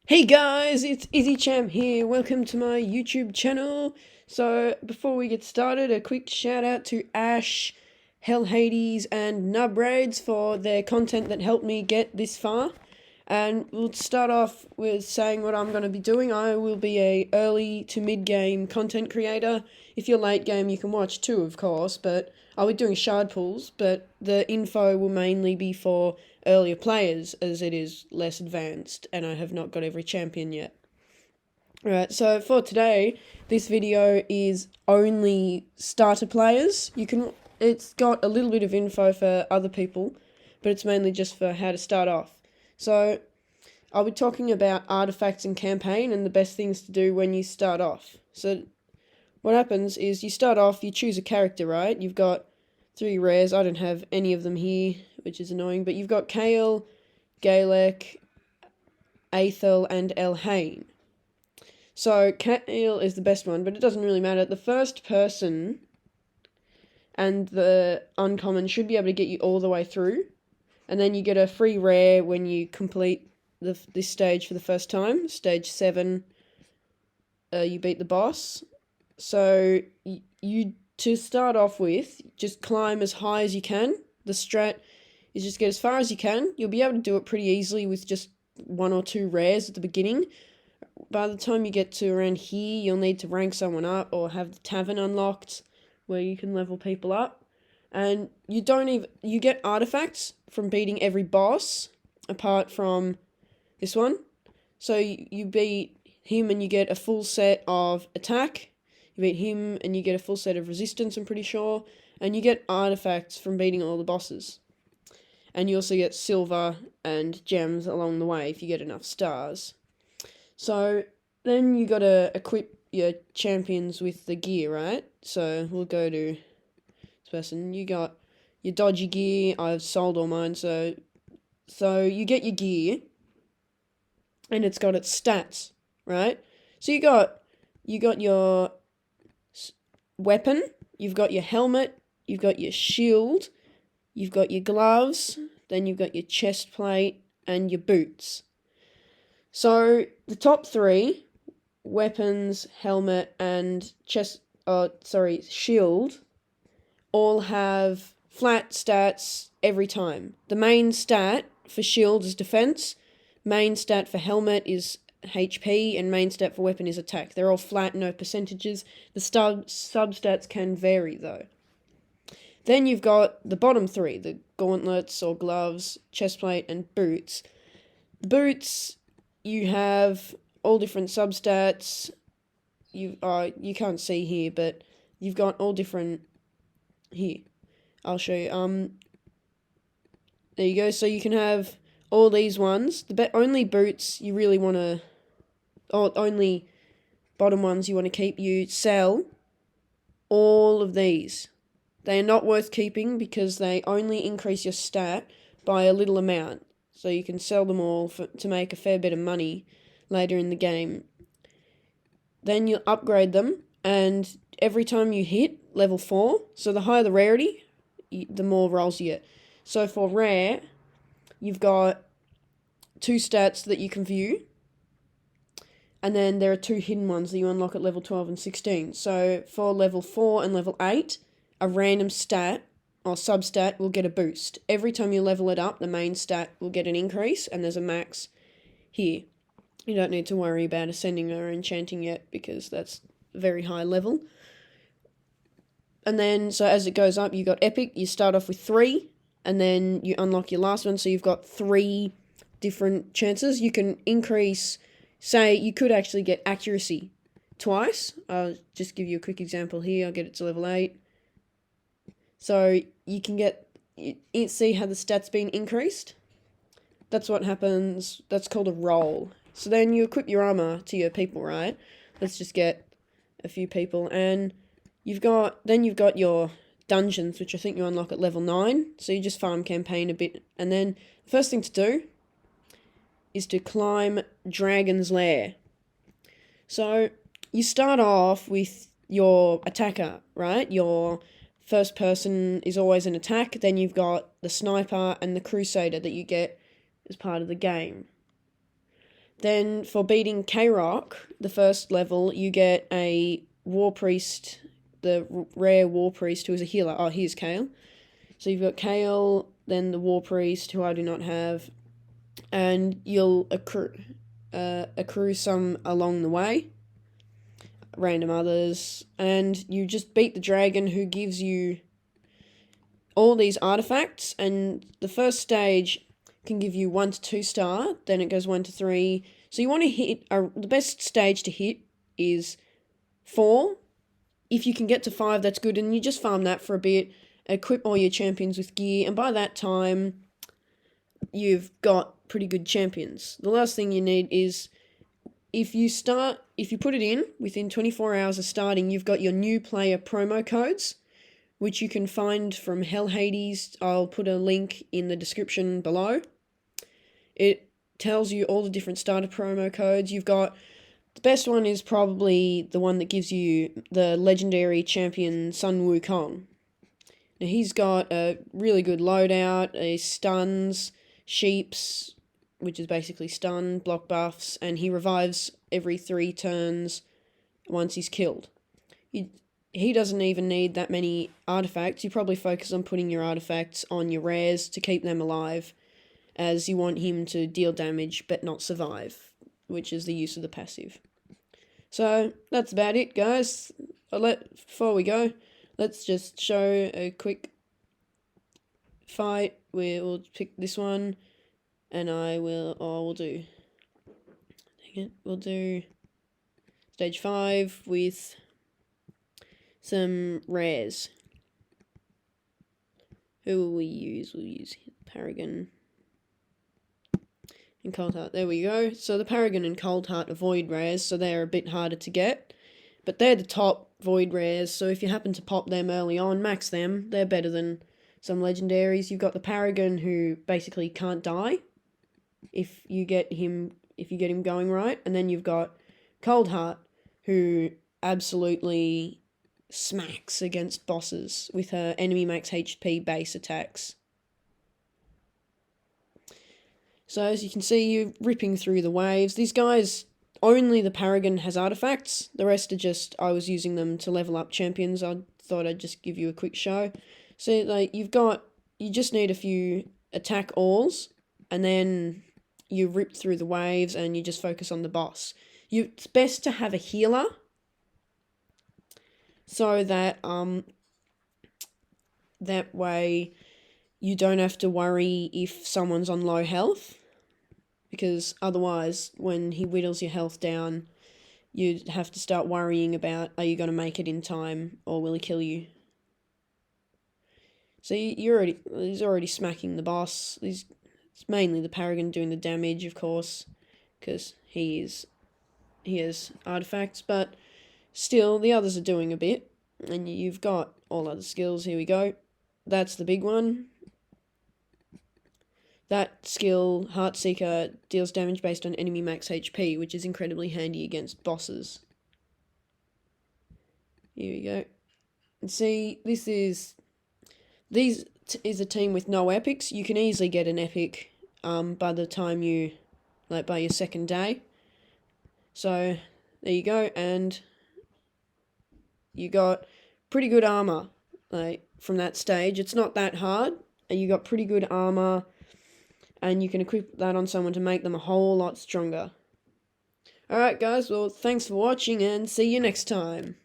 Hey guys, it's IzzyChamp here. Welcome to my YouTube channel. So before we get started, a quick shout out to ASH, HellHades and Nubraids for their content that helped me get this far. And we'll start off with saying what I'm going to be doing. I will be a early to mid-game content creator. If you're late game, you can watch too, of course, but I'll be doing shard pulls, but the info will mainly be for earlier players as it is less advanced and I have not got every champion yet. Alright, so for today, this video is only starter players. It's got a little bit of info for other people, but it's mainly just for how to start off. So, I'll be talking about artifacts and campaign and the best things to do when you start off. So, what happens is you start off, you choose a character, right? You've got 3 rares. I don't have any of them here, which is annoying, but you've got Kale, Galek, Aethel, and Elhain. So, Kale is the best one, but it doesn't really matter. The first person and the uncommon should be able to get you all the way through. And then you get a free rare when you complete this stage for the first time. Stage 7, you beat the boss. So, to start off with, just climb as high as you can. The strat is just get as far as you can. You'll be able to do it pretty easily with just 1 or 2 rares at the beginning. By the time you get to around here, you'll need to rank someone up or have the tavern unlocked where you can level people up. And you get artifacts from beating every boss, apart from this one. So you beat him and you get a full set of attack. You beat him and you get a full set of resistance, I'm pretty sure. And you get artifacts from beating all the bosses. And you also get silver and gems along the way if you get enough stars. So then you got to equip your champions with the gear, right? So we'll go to this person. You got your dodgy gear. I've sold all mine. So you get your gear, and it's got its stats, right? So you got your weapon. You've got your helmet. You've got your shield. You've got your gloves. Then you've got your chest plate and your boots. So the top 3, weapons, helmet, and shield, all have flat stats every time. The main stat for shield is defense, main stat for helmet is HP, and main stat for weapon is attack. They're all flat, no percentages. The substats can vary though. Then you've got the bottom 3, the gauntlets or gloves, chestplate, and boots. The boots, you have all different substats. You can't see here, but you've got all different here. I'll show you. There you go. So you can have all these ones. The only boots you really want to, or only bottom ones you want to keep. You sell all of these. They are not worth keeping because they only increase your stat by a little amount. So you can sell them all to make a fair bit of money later in the game. Then you'll upgrade them, and every time you hit level 4, so the higher the rarity, the more rolls you get. So for rare, you've got 2 stats that you can view, and then there are 2 hidden ones that you unlock at level 12 and 16. So for level 4 and level 8, a random stat or substat will get a boost. Every time you level it up, the main stat will get an increase, and there's a max here. You don't need to worry about ascending or enchanting yet because that's very high level. And then, so as it goes up, you got epic. You start off with 3, and then you unlock your last one. So you've got 3 different chances. You can increase, say, you could actually get accuracy twice. I'll just give you a quick example here. I'll get it to level 8. So you can see how the stat's been increased. That's what happens. That's called a roll. So then you equip your armor to your people, right? Let's just get a few people, and you've got your dungeons, which I think you unlock at level 9. So you just farm campaign a bit, and then the first thing to do is to climb Dragon's Lair. So you start off with your attacker, right? Your first person is always an attack. Then you've got the sniper and the crusader that you get as part of the game. Then for beating K-Rock, the first level, you get a War Priest, the rare War Priest who is a healer. Oh, here's Kale. So you've got Kale, then the War Priest, who I do not have, and you'll accrue some along the way, random others, and you just beat the dragon who gives you all these artifacts, and the first stage can give you 1 to 2 star, then it goes 1 to 3. So you want to hit, the best stage to hit is 4. If you can get to 5, that's good, and you just farm that for a bit, equip all your champions with gear, and by that time, you've got pretty good champions. The last thing you need is, if you put it in within 24 hours of starting, you've got your new player promo codes, which you can find from HellHades. I'll put a link in the description below. It tells you all the different starter promo codes. You've got, the best one is probably the one that gives you the legendary champion Sun Wukong. Now he's got a really good loadout, he stuns, sheeps, which is basically stun, block buffs, and he revives every 3 turns once he's killed. He doesn't even need that many artifacts. You probably focus on putting your artifacts on your rares to keep them alive, as you want him to deal damage but not survive, which is the use of the passive. So that's about it, guys. Before we go, let's just show a quick fight. We'll pick this one, and we'll do stage 5 with some rares. Who will we use? We'll use Paragon and Cold Heart. There we go. So the Paragon and Cold Heart are void rares, so they're a bit harder to get. But they're the top void rares, so if you happen to pop them early on, max them. They're better than some legendaries. You've got the Paragon, who basically can't die if you get him going right, and then you've got Cold Heart, who absolutely smacks against bosses with her enemy max HP base attacks. So as you can see, you're ripping through the waves. These guys, only the Paragon has artifacts. The rest are just, I was using them to level up champions. I thought I'd just give you a quick show. So like you just need a few attack alls, and then you rip through the waves and you just focus on the boss. It's best to have a healer, so that that way you don't have to worry if someone's on low health, because otherwise when he whittles your health down, you'd have to start worrying about, are you going to make it in time, or will he kill you? So he's already smacking the boss. It's mainly the Paragon doing the damage, of course, because he has artifacts, but still, the others are doing a bit, and you've got all other skills. Here we go. That's the big one. That skill, Heartseeker, deals damage based on enemy max HP, which is incredibly handy against bosses. Here we go. And see, this is a team with no epics. You can easily get an epic by the time by your second day. So, there you go, and you got pretty good armor, from that stage. It's not that hard, and you got pretty good armor, and you can equip that on someone to make them a whole lot stronger. Alright guys, well thanks for watching, and see you next time.